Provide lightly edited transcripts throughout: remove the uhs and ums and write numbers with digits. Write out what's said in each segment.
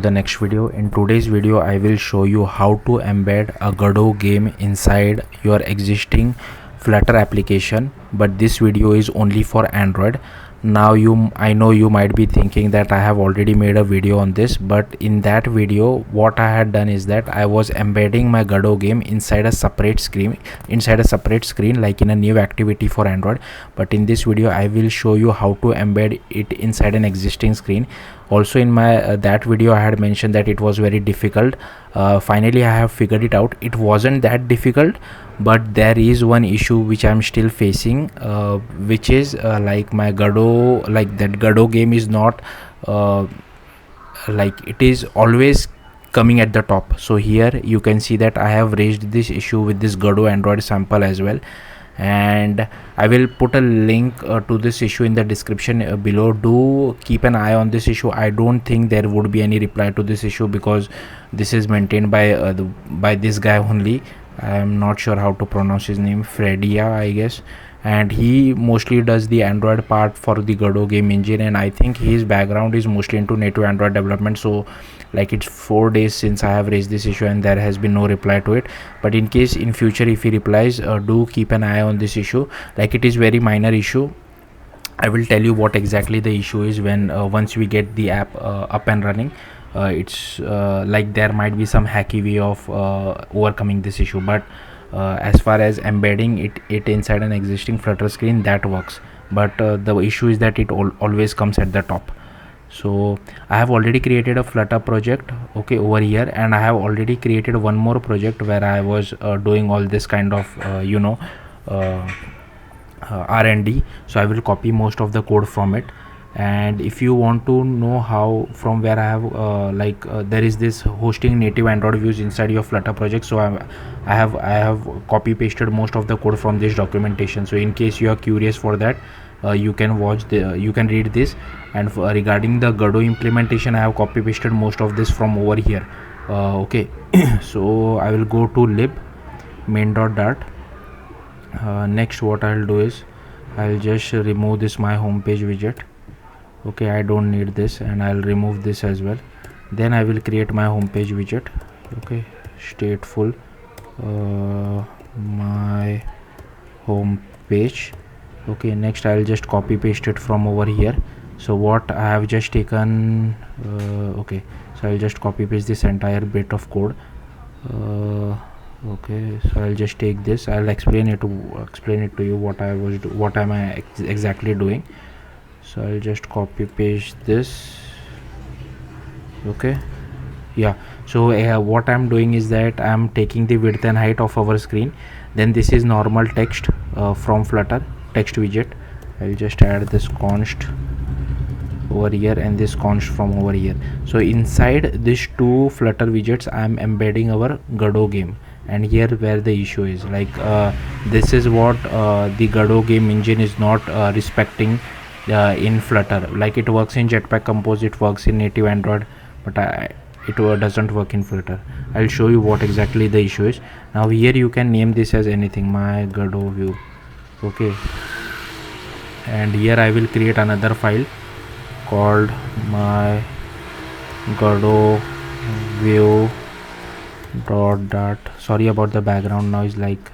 The next video. In today's video I will show you how to embed a Godot game inside your existing Flutter application, but this video is only for Android. Now I know you might be thinking that I have already made a video on this, but in that video what I had done is that I was embedding my Godot game inside a separate screen like in a new activity for Android. But in this video I will show you how to embed it inside an existing screen. Also in my that video I had mentioned that it was very difficult. Finally I have figured it out. It wasn't that difficult, but there is one issue which I'm still facing, which is like my Godot, like that Godot game is not like it is always coming at the top. So here you can see that I have raised this issue with this Godot Android sample as well, and I will put a link to this issue in the description below. Do keep an eye on this issue. I don't think there would be any reply to this issue because this is maintained by this guy only. I am not sure how to pronounce his name, Fredia I guess, and he mostly does the Android part for the Godot game engine, and I think his background is mostly into native Android development. So like it's 4 days since I have raised this issue and there has been no reply to it. But in case in future if he replies, do keep an eye on this issue. Like it is very minor issue. I will tell you what exactly the issue is when once we get the app up and running. It's like there might be some hacky way of overcoming this issue, but as far as embedding it inside an existing Flutter screen, that works. But the issue is that it always comes at the top. So I have already created a Flutter project over here, and I have already created one more project where I was doing all this kind of R&D. So I will copy most of the code from it. And if you want to know how from where I have there is this hosting native Android views inside your Flutter project, so I have copy pasted most of the code from this documentation. So in case you are curious for that, you can read this. And regarding the Godot implementation, I have copy pasted most of this from over here. So I will go to lib main.dart. Next what I'll do is I'll just remove this my homepage widget. I don't need this, and I'll remove this as well. Then I will create my homepage widget. Stateful my home page. Next I'll just copy paste it from over here. So what I have just taken, so I'll just copy paste this entire bit of code. So I'll just take this. I'll explain it to you what am I exactly doing. So I'll just copy paste this. So what I'm doing is that I'm taking the width and height of our screen. Then this is normal text from Flutter text widget. I'll just add this const over here and this const from over here. So inside these two Flutter widgets I'm embedding our Godot game. And here where the issue is, like this is what the Godot game engine is not respecting in Flutter. Like it works in Jetpack Compose, it works in native Android, but it doesn't work in Flutter. I'll show you what exactly the issue is. Now here you can name this as anything, my Godot view. And here I will create another file called my Godot view dot. Sorry about the background noise. Like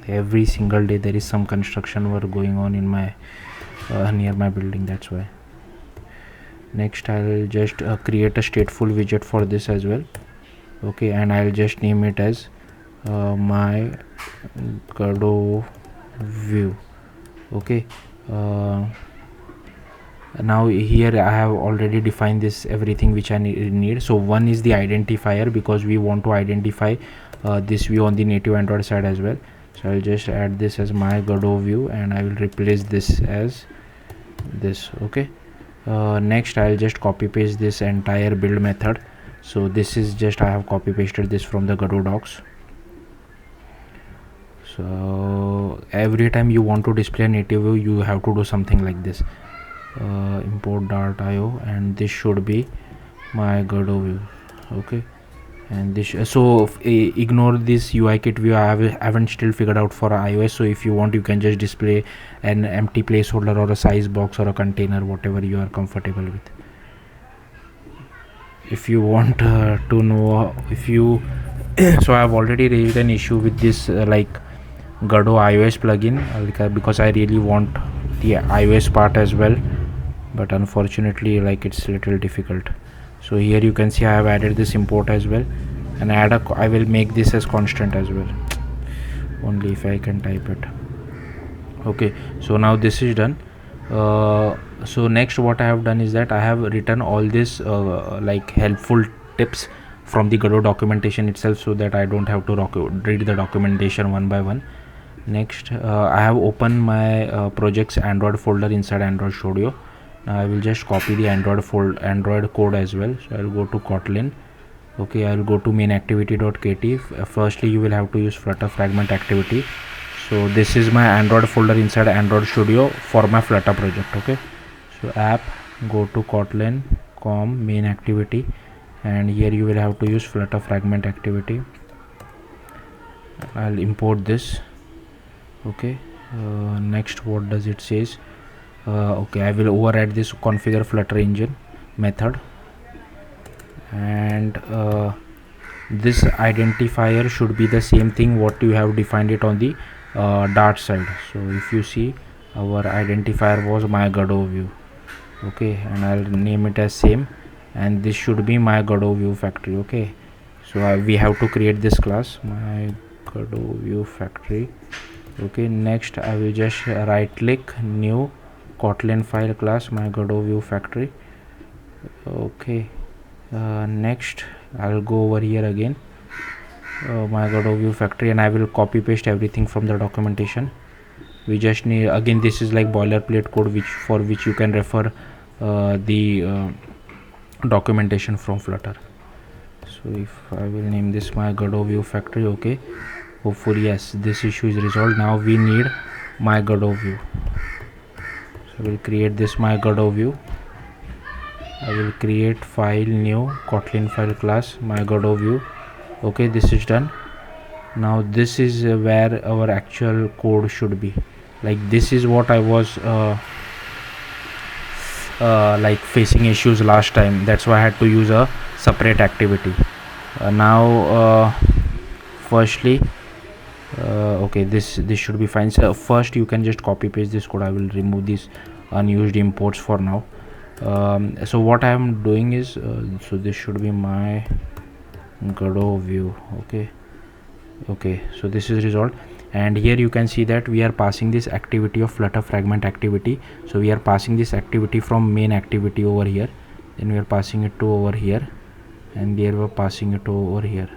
every single day there is some construction work going on in my near my building, that's why. Next I'll just create a stateful widget for this as well. And I'll just name it as my Godot view. Now here I have already defined this everything which I need. So one is the identifier, because we want to identify this view on the native Android side as well. So I'll just add this as my Godot view, and I will replace this as this. Next I'll just copy paste this entire build method. So this is just I have copy pasted this from the Godot docs. So every time you want to display a native view, you have to do something like this. Import.io, and this should be my Godot view. And this ignore this UI kit view. I haven't still figured out for iOS. So if you want, you can just display an empty placeholder or a size box or a container, whatever you are comfortable with. if you want to know if you so I've already raised an issue with this like Godot iOS plugin because I really want the iOS part as well, but unfortunately like it's a little difficult. So here you can see I have added this import as well, and I will make this as constant as well, only if I can type it. Okay, so now this is done. So next what I have done is that I have written all this like helpful tips from the Godot documentation itself, so that I don't have to read the documentation one by one. Next I have opened my projects Android folder inside Android Studio. Now I will just copy the Android code as well. So I'll go to Kotlin. Okay, I'll go to main activity.kt. Firstly you will have to use Flutter fragment activity. So this is my Android folder inside Android Studio for my Flutter project. Okay, so app, go to Kotlin com main activity, and here you will have to use Flutter fragment activity. I'll import this. Okay, next what does it says? Okay, I will override this configure Flutter engine method, and this identifier should be the same thing what you have defined it on the Dart side. So if you see, our identifier was my Godot view. Okay, and I'll name it as same, and this should be my Godot view factory. Okay, so we have to create this class my Godot view factory. Okay, next I will just right click new Kotlin file class my Godot view factory. Okay, next I'll go over here again my Godot view factory, and I will copy paste everything from the documentation. We just need, again this is like boilerplate code which you can refer the documentation from Flutter. So if I will name this my Godot view factory. Okay, hopefully yes, this issue is resolved. Now we need my Godot view. So we'll create this my Godot view. I will create file new Kotlin file class my Godot view. Okay, this is done. Now this is where our actual code should be. Like this is what I was like facing issues last time. That's why I had to use a separate activity. Now firstly okay, this should be fine. So first you can just copy paste this code. I will remove these unused imports for now. So what I am doing is so this should be my Godot view. Okay, so this is resolved, and here you can see that we are passing this activity of Flutter fragment activity. So we are passing this activity from main activity over here, then we are passing it to over here, and here we are passing it to over here.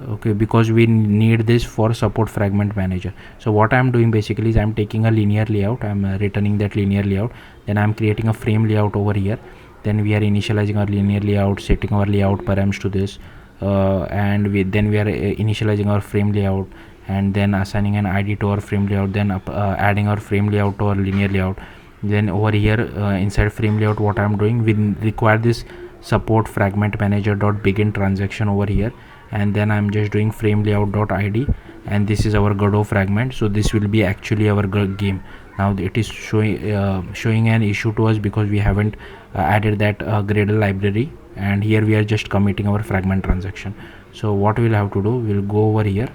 Okay, because we need this for support fragment manager. So what I am doing basically is I am taking a linear layout, I am returning that linear layout, then I am creating a frame layout over here, then we are initializing our linear layout, setting our layout params to this, and then we are initializing our frame layout, and then assigning an ID to our frame layout, then adding our frame layout to our linear layout. Then over here inside frame layout, what I am doing, we require this support fragment manager dot begin transaction over here, and then I'm just doing frame layout dot ID, and this is our Godot fragment. So this will be actually our game. Now it is showing an issue to us because we haven't added that Gradle library, and here we are just committing our fragment transaction. So what we'll have to do, we'll go over here.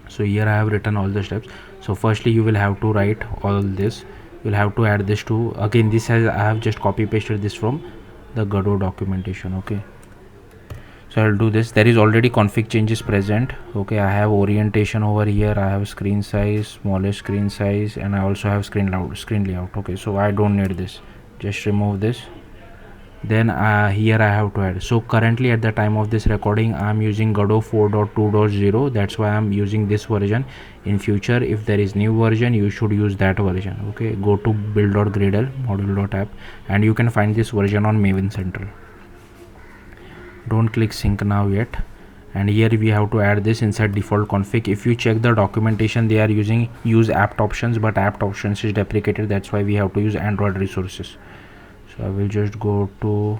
So here I have written all the steps. So firstly you will have to write all this, you'll have to add this to, again this has, I have just copy pasted this from the Godot documentation. Okay, so I'll do this. There is already config changes present. Okay, I have orientation over here, I have screen size, smallest screen size, and I also have screen layout. Okay, so I don't need this, just remove this. Then here I have to add. So currently at the time of this recording I'm using Godot 4.2.0, that's why I'm using this version. In future if there is new version, you should use that version. Okay, go to build.gradle module.app, and you can find this version on Maven Central. Don't click sync now yet, and here we have to add this inside default config. If you check the documentation, they are using use apt options, but apt options is deprecated, that's why we have to use Android resources. So I will just go to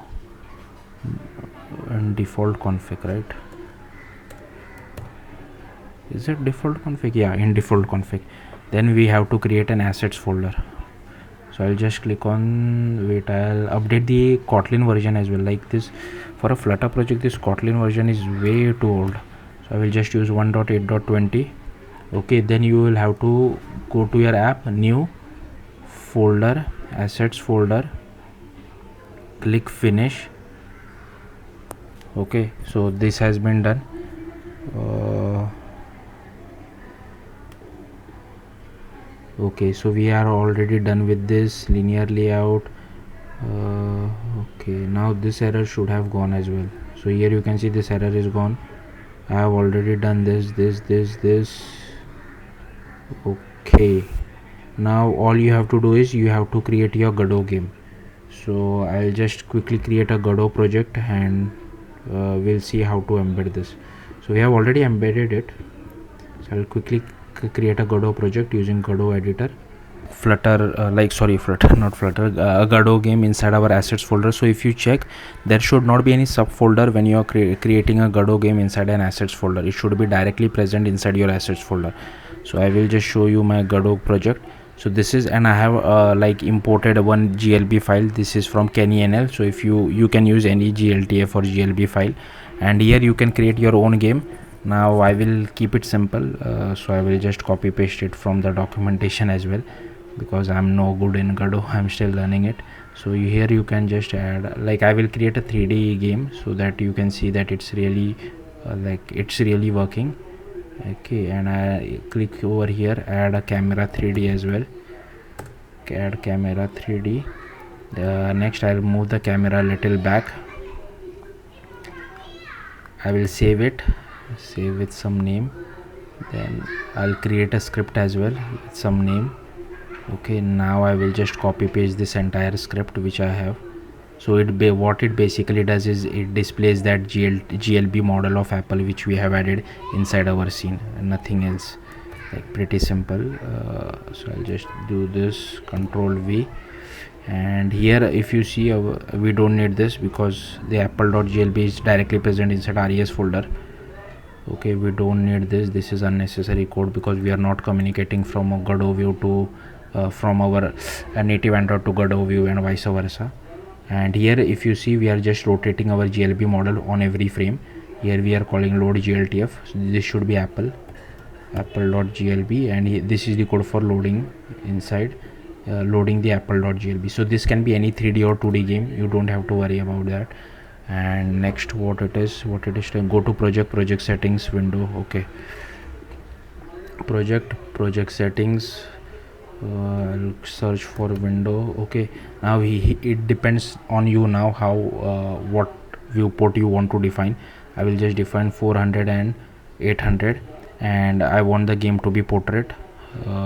default config, right? Is it default config? Yeah, in default config. Then we have to create an assets folder. So I'll just click on, wait, I'll update the Kotlin version as well. Like this, for a Flutter project, this Kotlin version is way too old, so I will just use 1.8.20. okay, then you will have to go to your app, new folder, assets folder, click finish. Okay, so this has been done. Okay, so we are already done with this linear layout. Okay, now this error should have gone as well. So here you can see this error is gone. I have already done this. Okay, now all you have to do is you have to create your Godot game. So I'll just quickly create a Godot project and we'll see how to embed this. So we have already embedded it, so I'll quickly create a Godot project using Godot editor. Flutter, Flutter, not Flutter, a Godot game inside our assets folder. So if you check, there should not be any subfolder when you are creating a Godot game inside an assets folder. It should be directly present inside your assets folder. So I will just show you my Godot project. So this is, and I have imported one GLB file. This is from KennyNL. So if you can use any GLTF or GLB file, and here you can create your own game. Now I will keep it simple, so I will just copy paste it from the documentation as well, because I'm no good in Godot, I'm still learning it. So here you can just add, like, I will create a 3D game so that you can see that it's really it's really working. Okay, and I click over here, add a camera 3D as well. Okay, add camera 3D. Next I'll move the camera a little back. I will save it, save with some name. Then I'll create a script as well with some name. Okay, now I will just copy paste this entire script which I have. So what it basically does is it displays that GLB model of Apple which we have added inside our scene, and nothing else. Like, pretty simple. So I'll just do this, Control V, and here if you see, we don't need this because the apple.glb is directly present inside res folder. Okay, we don't need this. This is unnecessary code because we are not communicating from a Godot view to from our native Android to Godot view and vice versa. And here if you see, we are just rotating our GLB model on every frame. Here we are calling load GLTF, so this should be apple.glb, and this is the code for loading inside, loading the apple.glb. so this can be any 3D or 2D game, you don't have to worry about that. And next, what it is go to project settings window. Okay, project settings, I'll search for window. Okay, now it depends on you now how what viewport you want to define. I will just define 400 and 800, and I want the game to be portrait.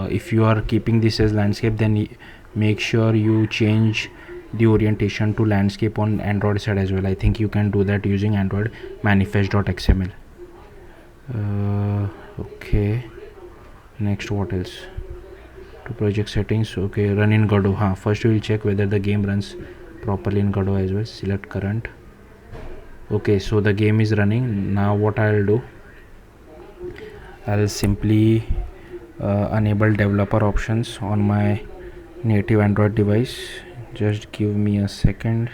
If you are keeping this as landscape, then make sure you change the orientation to landscape on Android side as well. I think you can do that using Android manifest.xml. Okay, next, what else? To project settings. Okay, run in Godot. First we will check whether the game runs properly in Godot as well. Select current. Okay, so the game is running. Now what I'll do, I'll simply enable developer options on my native Android device. Just give me a second.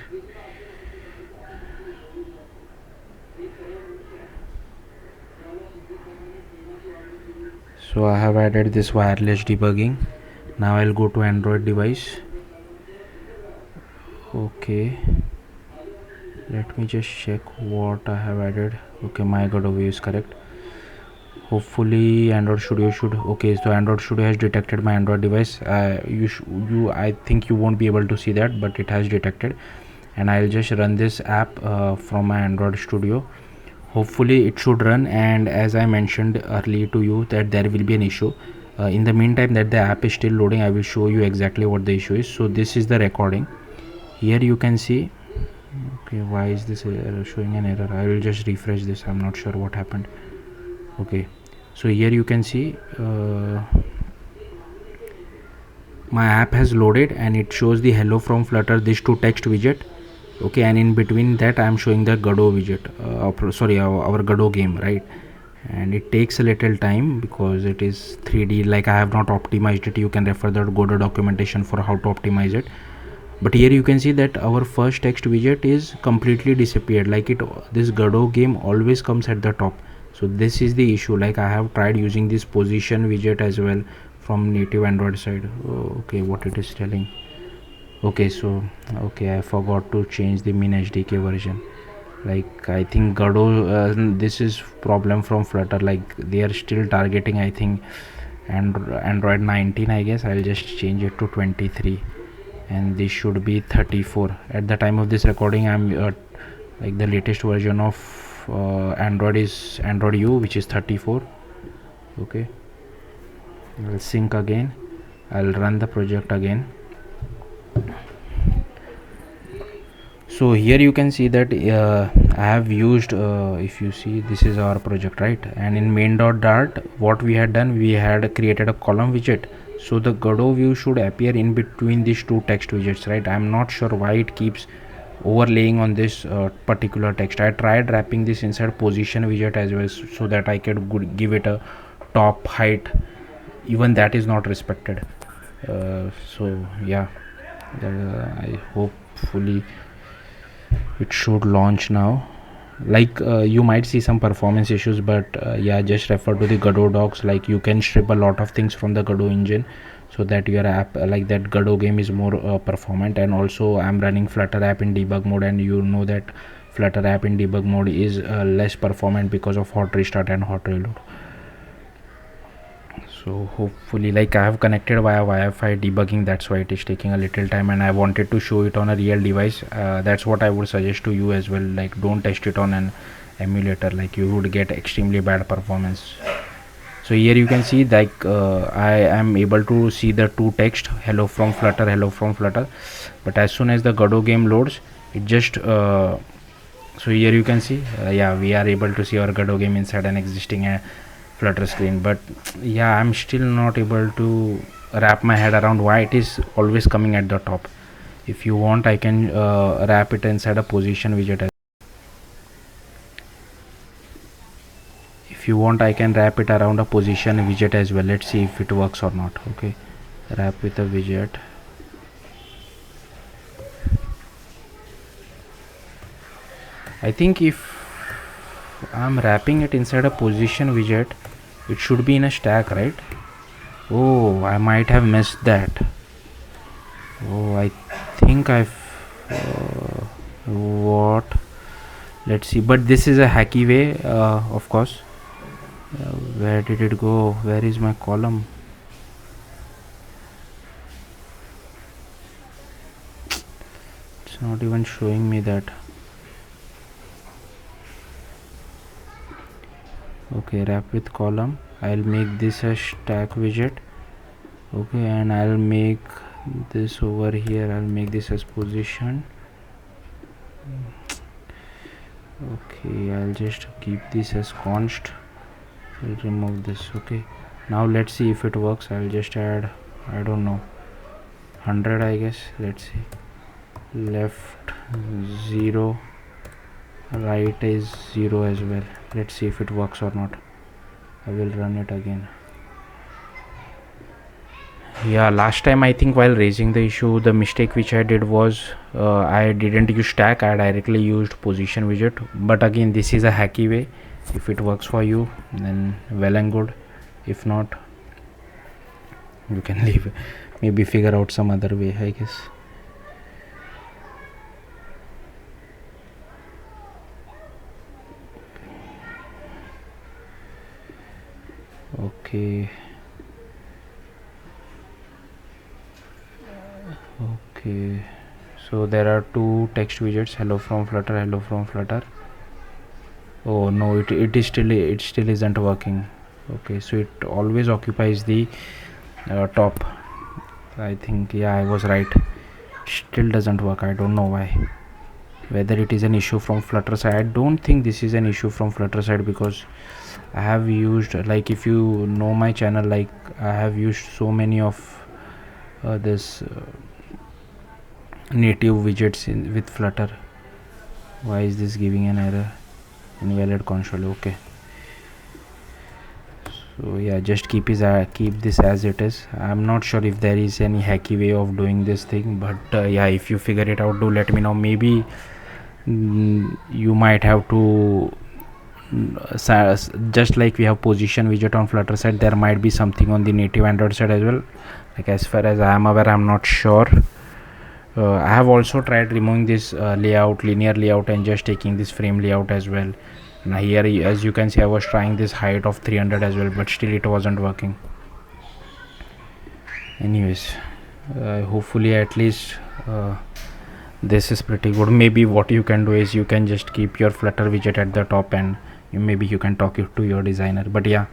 So I have added this wireless debugging. Now I'll go to Android device. Okay, let me just check what I have added. Okay, my Godot view is correct. Hopefully Android Studio should, okay, so Android Studio has detected my Android device. I think you won't be able to see that, but it has detected, and I'll just run this app from my Android Studio. Hopefully it should run, and as I mentioned earlier to you that there will be an issue. In the meantime that the app is still loading, I will show you exactly what the issue is. So this is the recording. Here you can see, okay, why is this showing an error? I will just refresh this, I'm not sure what happened. Okay, so here you can see my app has loaded, and it shows the hello from Flutter, this to text widget. Okay, and in between that I am showing the Godot widget, our Godot game, right? and it takes a little time because it is 3D. Like I have not optimized it. You can refer the Godot documentation for how to optimize it. But here you can see that our first text widget is completely disappeared. Like this Godot game always comes at the top. So this is the issue. Like I have tried using this position widget as well from native Android side. Oh, okay, what it is telling. Okay, so okay, I forgot to change the min HDK version. Like I think Godot, this is problem from Flutter. Like they are still targeting, I think, Android 19. I guess I'll just change it to 23, and this should be 34. At the time of this recording, I'm like the latest version of Android is Android U, which is 34. Okay, I'll sync again. I'll run the project again. So here you can see that I have used if you see, this is our project, right? And in main.dart, what we had done, we had created a column widget. So the Godot view should appear in between these two text widgets, right? I'm not sure why it keeps overlaying on this particular text. I tried wrapping this inside position widget as well, so that I could give it a top height. Even that is not respected. So yeah, I hopefully it should launch now. Like you might see some performance issues, but yeah, just refer to the Godot docs. Like you can strip a lot of things from the Godot engine so that your app, like that Godot game, is more performant. And also I'm running Flutter app in debug mode, and you know that Flutter app in debug mode is less performant because of hot restart and hot reload. So hopefully, like I have connected via Wi-Fi debugging, that's why it is taking a little time, and I wanted to show it on a real device. That's what I would suggest to you as well. Like don't test it on an emulator, like you would get extremely bad performance. So here you can see, like I am able to see the two text, hello from Flutter, hello from Flutter. But as soon as the Godot game loads, it just so here you can see yeah, we are able to see our Godot game inside an existing Flutter screen. But yeah, I'm still not able to wrap my head around why it is always coming at the top. If you want, I can wrap it inside a position widget. If you want, I can wrap it around a position widget as well. Let's see if it works or not. Okay, wrap with a widget. I think if I'm wrapping it inside a position widget, it should be in a stack, right? Oh, I might have missed that. Oh, I think I've what, let's see. But this is a hacky way, of course. Where did it go? Where is my column? It's not even showing me that. Okay, wrap with column. I'll make this a stack widget. Okay, and I'll make this over here, I'll make this as position. Okay, I'll just keep this as const. I'll remove this. Okay, now let's see if it works. I'll just add, I don't know, 100 I guess. Let's see. Left 0, right is 0 as well. Let's see if it works or not. I will run it again. Yeah, last time I think while raising the issue, the mistake which I did was I didn't use stack, I directly used position widget. But again, this is a hacky way. If it works for you, then well and good. If not, you can leave it. Maybe figure out some other way, I guess. Okay. Okay, so there are two text widgets, hello from Flutter, hello from Flutter. Oh no, it still isn't working. Okay, so it always occupies the top. I think, yeah, I was right. Still doesn't work. I don't know why. Whether it is an issue from Flutter side. I don't think this is an issue from Flutter side, because I have used, like if you know my channel, like I have used so many of this native widgets with Flutter. Why is this giving an error? Invalid console. Okay, So yeah, just keep this as it is. I'm not sure if there is any hacky way of doing this thing, but yeah, if you figure it out, do let me know. Maybe you might have to just like we have position widget on Flutter side, there might be something on the native Android side as well. Like, as far as I am aware, I'm not sure. I have also tried removing this linear layout, and just taking this frame layout as well. Now here, as you can see, I was trying this height of 300 as well, but still it wasn't working. Anyways, hopefully at least this is pretty good. Maybe what you can do is you can just keep your Flutter widget at the top, and maybe you can talk it to your designer. But yeah,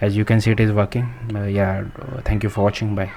as you can see, it is working. Yeah, thank you for watching. Bye.